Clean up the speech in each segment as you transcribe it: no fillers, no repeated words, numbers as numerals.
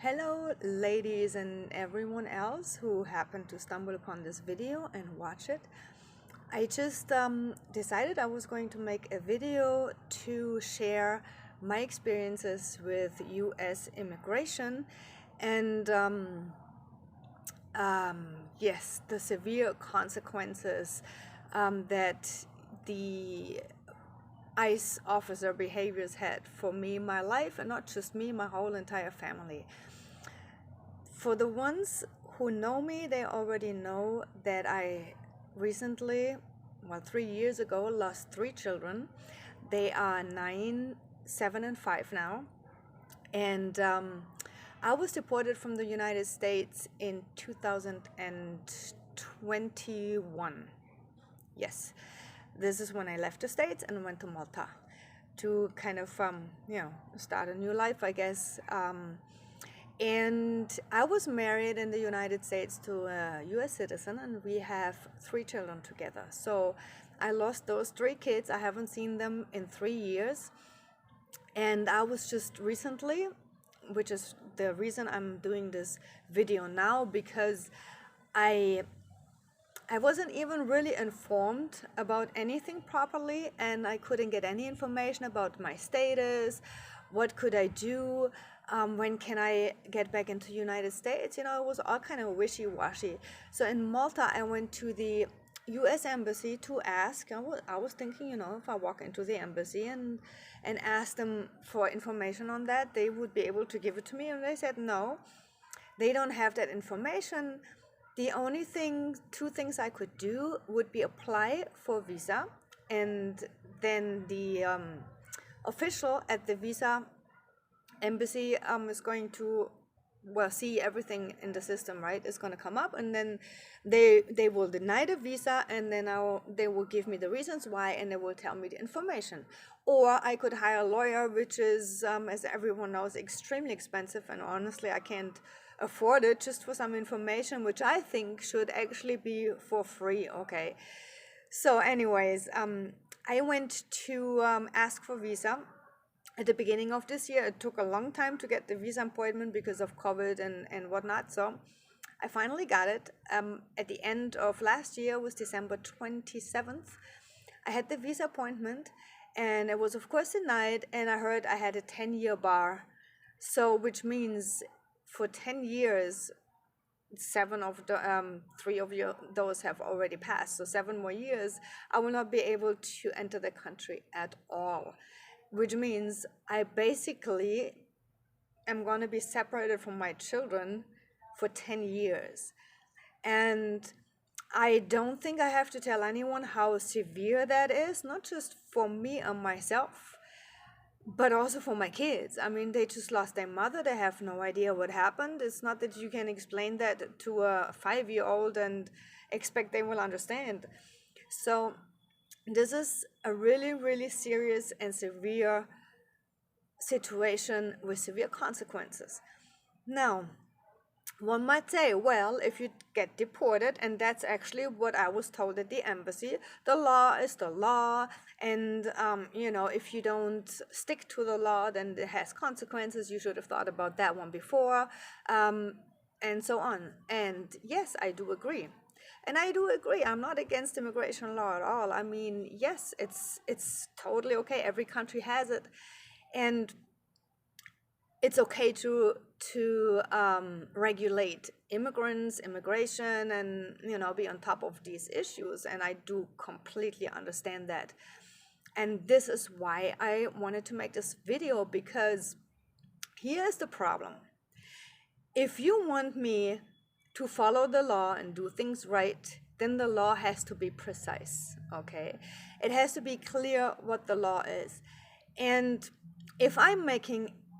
Hello, ladies and everyone else who happened to stumble upon this video and watch it. I just decided I was going to make a video to share my experiences with US immigration and yes, the severe consequences that the ICE officer behaviors had for me, my life, and not just me, my whole entire family. For the ones who know me, they already know that I recently, 3 years ago, lost 3 children. They are 9, 7, and 5 now. And I was deported from the United States in 2021. Yes, this is when I left the States and went to Malta to kind of, start a new life, I guess. And I was married in the United States to a US citizen, and we have 3 children together. So I lost those 3 kids. I haven't seen them in 3 years. And I was just recently, which is the reason I'm doing this video now, because I wasn't even really informed about anything properly, and I couldn't get any information about my status. What could I do? When can I get back into the United States? It was all kind of wishy-washy. So in Malta, I went to the US Embassy to ask. I was thinking, if I walk into the embassy and ask them for information on that, they would be able to give it to me. And they said no, they don't have that information. The only two things I could do would be apply for visa, and then the official at the visa embassy is going to see everything in the system, right? It's going to come up, and then they will deny the visa, and then they will give me the reasons why, and they will tell me the information. Or I could hire a lawyer, which is, as everyone knows, extremely expensive, and honestly I can't afford it just for some information, which I think should actually be for free. Okay, so anyways, I went to ask for visa at the beginning of this year. It took a long time to get the visa appointment because of COVID and whatnot. So I finally got it at the end of last year. Was December 27th. I had the visa appointment, and it was of course denied, and I heard I had a 10-year bar. So which means for 10 years, 3 of those have already passed. So 7 more years, I will not be able to enter the country at all, which means I basically am going to be separated from my children for 10 years. And I don't think I have to tell anyone how severe that is, not just for me and myself, but also for my kids. I mean, they just lost their mother. They have no idea what happened. It's not that you can explain that to a 5-year-old and expect they will understand. So this is a really, really serious and severe situation with severe consequences. Now, one might say, well, if you get deported, and that's actually what I was told at the embassy, the law is the law, and if you don't stick to the law, then it has consequences. You should have thought about that one before, and so on. And yes, I do agree. And I do agree. I'm not against immigration law at all. I mean, yes, it's totally okay. Every country has it, and it's okay to regulate immigration, and be on top of these issues. And I do completely understand that. And this is why I wanted to make this video, because here's the problem. If you want me to follow the law and do things right, then the law has to be precise, okay? It has to be clear what the law is. And if I'm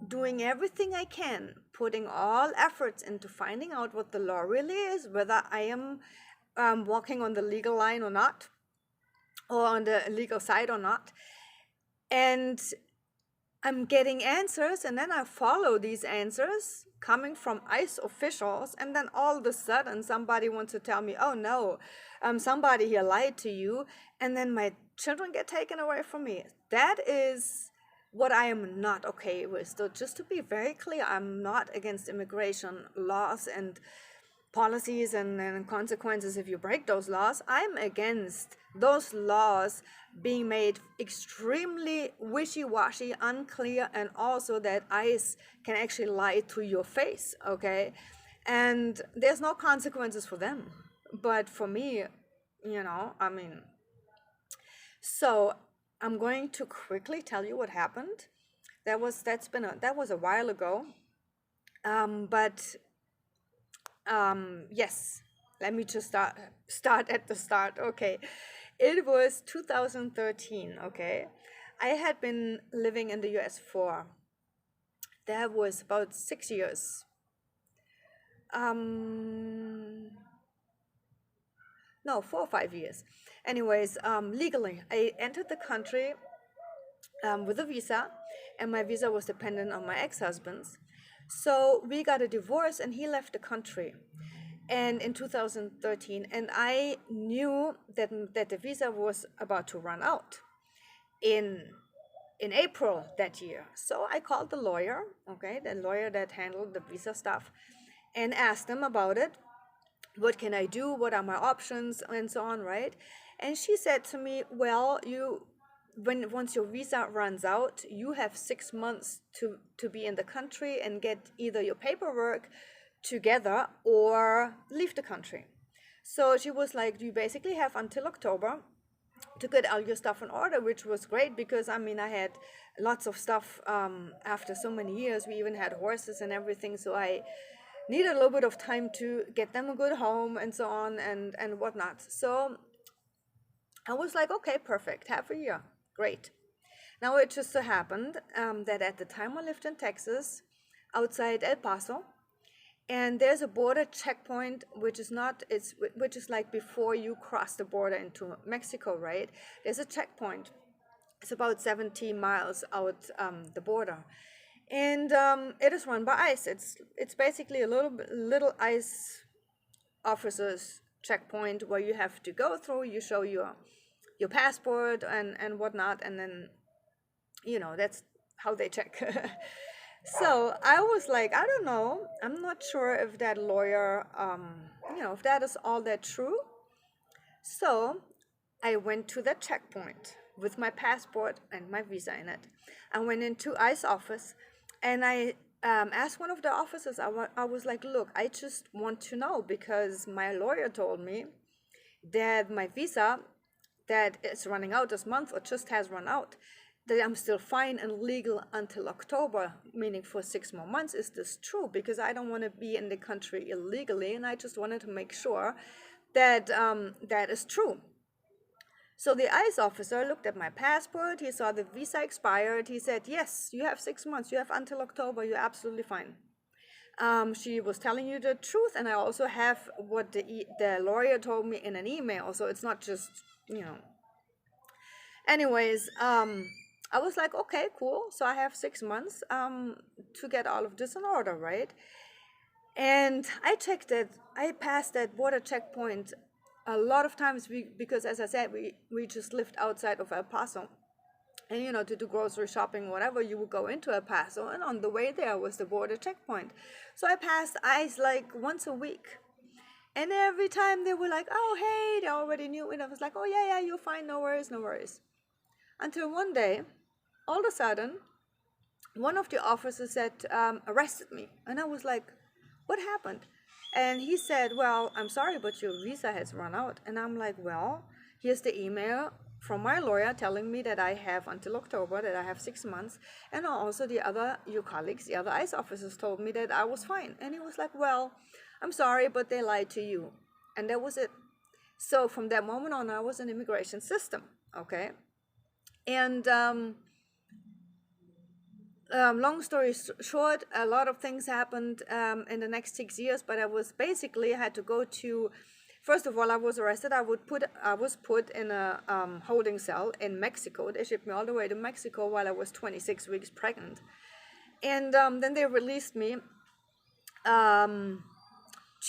doing everything I can, putting all efforts into finding out what the law really is, whether I am walking on the legal line or not, or on the illegal side or not, and I'm getting answers, and then I follow these answers coming from ICE officials, and then all of a sudden somebody wants to tell me, oh no, somebody here lied to you, and then my children get taken away from me. That is what I am not okay with. So just to be very clear, I'm not against immigration laws and policies and consequences if you break those laws. I'm against those laws being made extremely wishy-washy, unclear, and also that ICE can actually lie to your face, okay? And there's no consequences for them. But for me, I mean, so I'm going to quickly tell you what happened. That was a while ago. But yes, let me just start at the start. Okay, it was 2013. Okay, I had been living in the U.S. for that was about 6 years. Um, no, 4 or 5 years. Anyways, legally, I entered the country with a visa, and my visa was dependent on my ex-husband's. So we got a divorce, and he left the country. And in 2013, and I knew that the visa was about to run out in April that year. So I called the lawyer, okay, the lawyer that handled the visa stuff, and asked them about it. What can I do? What are my options? And so on, right? And she said to me, well, once your visa runs out, you have 6 months to be in the country and get either your paperwork together or leave the country. So she was like, you basically have until October to get all your stuff in order, which was great because I mean I had lots of stuff after so many years. We even had horses and everything, so I needed a little bit of time to get them a good home and so on and whatnot. So I was like, okay, perfect, half a year, great. Now it just so happened that at the time I lived in Texas, outside El Paso, and there's a border checkpoint which is not which is like before you cross the border into Mexico, right? There's a checkpoint. It's about 70 miles out the border, and it is run by ICE. It's basically a little ICE officers checkpoint where you have to go through. You show your passport and whatnot, and then that's how they check. So I was like, I don't know. I'm not sure if that lawyer, if that is all that true. So I went to the checkpoint with my passport and my visa in it. I went into ICE office, and I asked one of the officers. I was like, look, I just want to know because my lawyer told me that my visa that is running out this month or just has run out, that I'm still fine and legal until October, meaning for 6 more months. Is this true? Because I don't want to be in the country illegally, and I just wanted to make sure that that is true. So the ICE officer looked at my passport. He saw the visa expired. He said, yes, you have 6 months. You have until October. You're absolutely fine. She was telling you the truth, and I also have what the lawyer told me in an email. So it's not just, Anyways, I was like, okay, cool. So I have 6 months to get all of this in order, right? And I checked it. I passed that border checkpoint a lot of times because, as I said, we just lived outside of El Paso. And to do grocery shopping, whatever, you would go into El Paso, and on the way there was the border checkpoint. So I passed ICE like once a week. And every time they were like, oh, hey, they already knew. And I was like, oh, yeah, you're fine. No worries, no worries. Until one day, all of a sudden, one of the officers said, arrested me. And I was like, what happened? And he said, well, I'm sorry, but your visa has run out. And I'm like, well, here's the email from my lawyer telling me that I have until October, that I have 6 months. And also your colleagues, the other ICE officers told me that I was fine. And he was like, well, I'm sorry, but they lied to you. And that was it. So from that moment on, I was in immigration system, okay? And long story short, a lot of things happened in the next 6 years, but I had to go to, first of all, I was arrested. I was put in a holding cell in Mexico. They shipped me all the way to Mexico while I was 26 weeks pregnant. And then they released me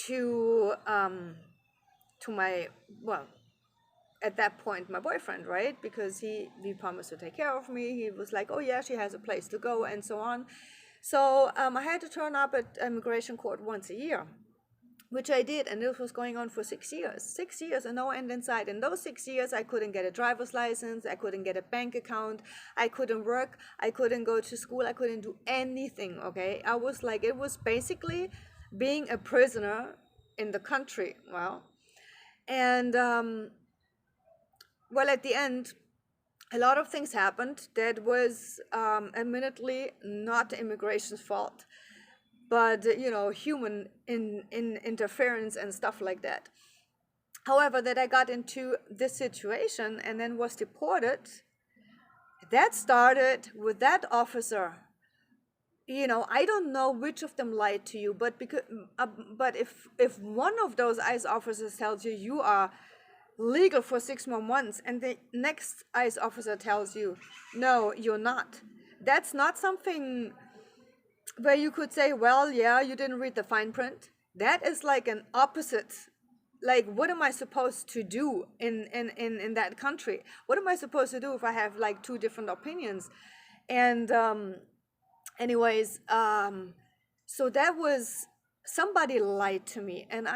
to my, well, at that point my boyfriend, right? Because he promised to take care of me. He was like, oh yeah, she has a place to go and so on. So I had to turn up at immigration court once a year, which I did, and this was going on for 6 years. 6 years and no end in sight. In those 6 years, I couldn't get a driver's license, I couldn't get a bank account, I couldn't work, I couldn't go to school, I couldn't do anything, okay? I was like, it was basically being a prisoner in the country. Well, and well, at the end, a lot of things happened that was admittedly not immigration's fault, but human in interference and stuff like that. However, that I got into this situation and then was deported, that started with that officer. I don't know which of them lied to you, but if one of those ICE officers tells you you are legal for 6 more months, and the next ICE officer tells you no, you're not, that's not something where you could say, well, yeah, you didn't read the fine print. That is like an opposite. Like, what am I supposed to do in that country? What am I supposed to do if I have like two different opinions? And anyways, so that was, somebody lied to me, and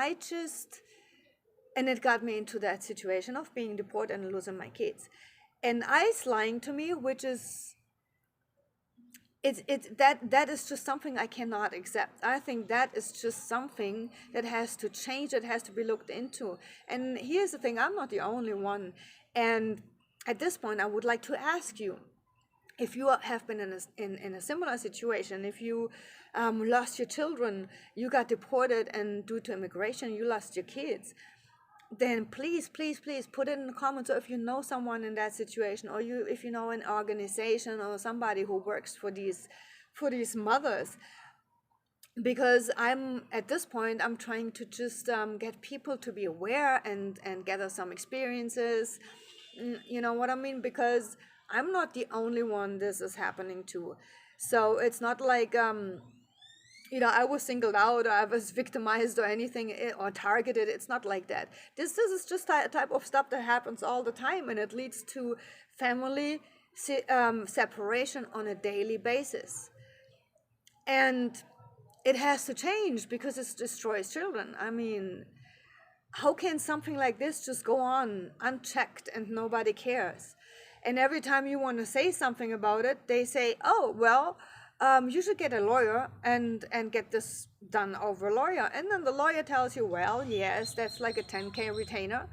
it got me into that situation of being deported and losing my kids. And ICE lying to me, which is, that is just something I cannot accept. I think that is just something that has to change, that has to be looked into. And here's the thing, I'm not the only one. And at this point, I would like to ask you, if you have been in a similar situation, if you lost your children, you got deported, and due to immigration, you lost your kids, then please put it in the comments. Or if you know someone in that situation, or if you know an organization or somebody who works for these mothers, because I'm at this point, I'm trying to just get people to be aware and gather some experiences. You know what I mean? Because I'm not the only one this is happening to. So it's not like I was singled out, or I was victimized, or anything, or targeted. It's not like that. This is just a type of stuff that happens all the time, and it leads to family separation on a daily basis. And it has to change, because it destroys children. I mean, how can something like this just go on unchecked and nobody cares? And every time you want to say something about it, they say, oh, well, you should get a lawyer and get this done over a lawyer. And then the lawyer tells you, well, yes, that's like a 10K retainer.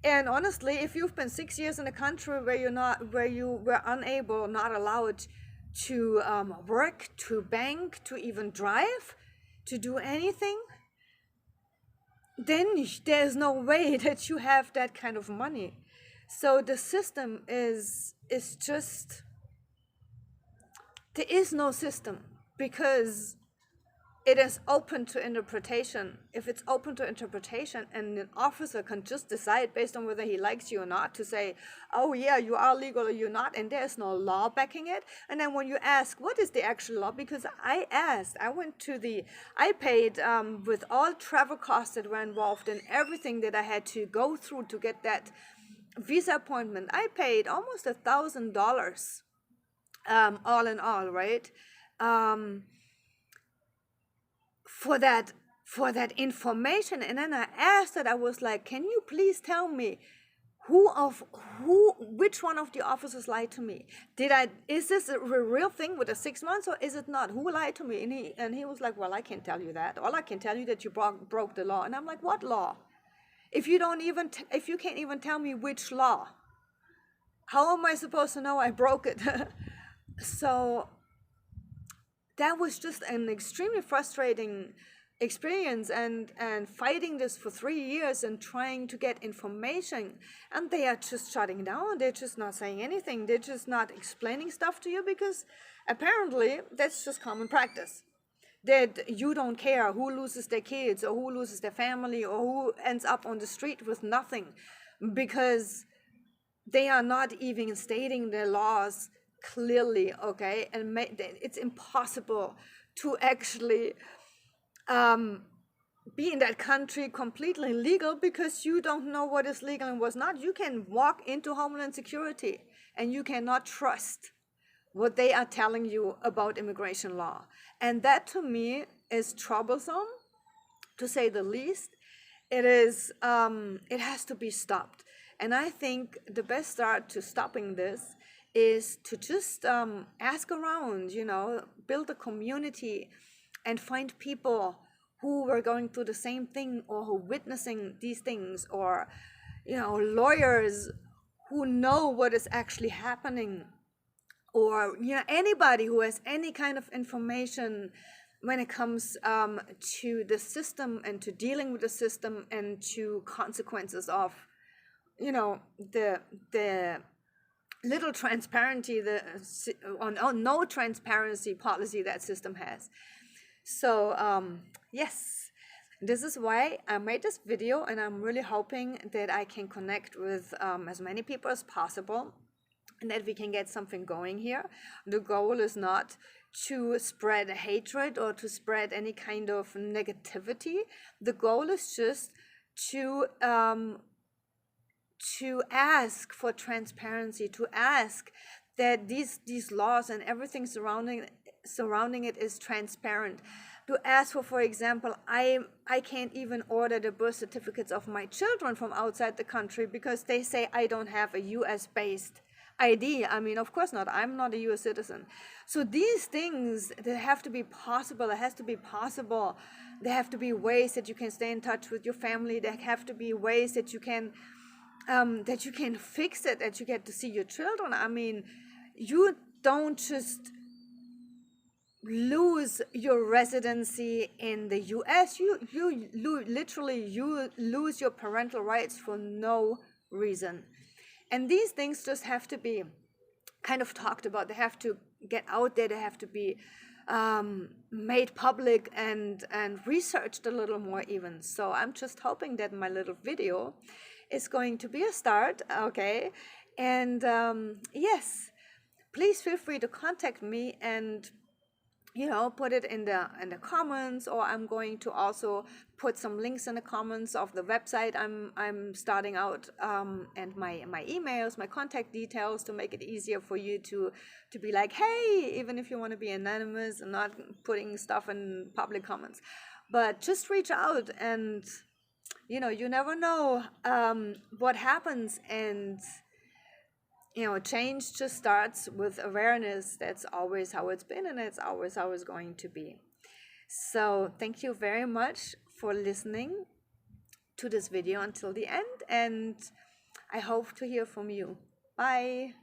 And honestly, if you've been 6 years in a country where you were unable, not allowed to work, to bank, to even drive, to do anything, then there's no way that you have that kind of money. So the system is just, there is no system, because it is open to interpretation. If it's open to interpretation, and an officer can just decide based on whether he likes you or not, to say, oh yeah, you are legal or you're not, and there's no law backing it. And then when you ask, what is the actual law? Because I paid with all travel costs that were involved and everything that I had to go through to get that visa appointment, I paid almost $1,000, all in all, right? For that information. And then I asked it, I was like, can you please tell me which one of the officers lied to me? Is this a real thing with the 6 months, or is it not? Who lied to me? And he was like, well, I can't tell you that. All I can tell you that you broke the law. And I'm like, what law? If you can't even tell me which law, how am I supposed to know I broke it? So that was just an extremely frustrating experience, and fighting this for 3 years and trying to get information, and they are just shutting down. They're just not saying anything. They're just not explaining stuff to you, because apparently that's just common practice, that you don't care who loses their kids, or who loses their family, or who ends up on the street with nothing, because they are not even stating their laws clearly, okay? And it's impossible to actually be in that country completely legal because you don't know what is legal and what's not. You can walk into Homeland Security and you cannot trust what they are telling you about immigration law. And that to me is troublesome, to say the least. It is, it has to be stopped. And I think the best start to stopping this is to just ask around, you know, build a community and find people who were going through the same thing or who witnessing these things, or, you know, lawyers who know what is actually happening, or, you know, anybody who has any kind of information when it comes to the system and to dealing with the system and to consequences of, you know, the little transparency, the on no transparency policy that system has. So yes, this is why I made this video, and I'm really hoping that I can connect with as many people as possible and that we can get something going here. The goal is not to spread hatred or to spread any kind of negativity. The goal is just to ask for transparency, to ask that these laws and everything surrounding it is transparent. To ask for example, I can't even order the birth certificates of my children from outside the country because they say I don't have a US based ID. I mean, of course not. I'm not a US citizen. So these things, they have to be possible. It has to be possible. There have to be ways that you can stay in touch with your family. There have to be ways that you can fix it, that you get to see your children. I mean, you don't just lose your residency in the US. You literally lose your parental rights for no reason. And these things just have to be kind of talked about. They have to get out there. They have to be made public and researched a little more even. So I'm just hoping that my little video is going to be a start, okay? And yes, please feel free to contact me and, you know, put it in the comments, or I'm going to also put some links in the comments of the website I'm starting out, and my emails, my contact details, to make it easier for you to be like, hey, even if you want to be anonymous and not putting stuff in public comments, but just reach out. And, you know, you never know what happens. And, you know, change just starts with awareness. That's always how it's been, and it's always how it's going to be. So thank you very much for listening to this video until the end, and I hope to hear from you. Bye.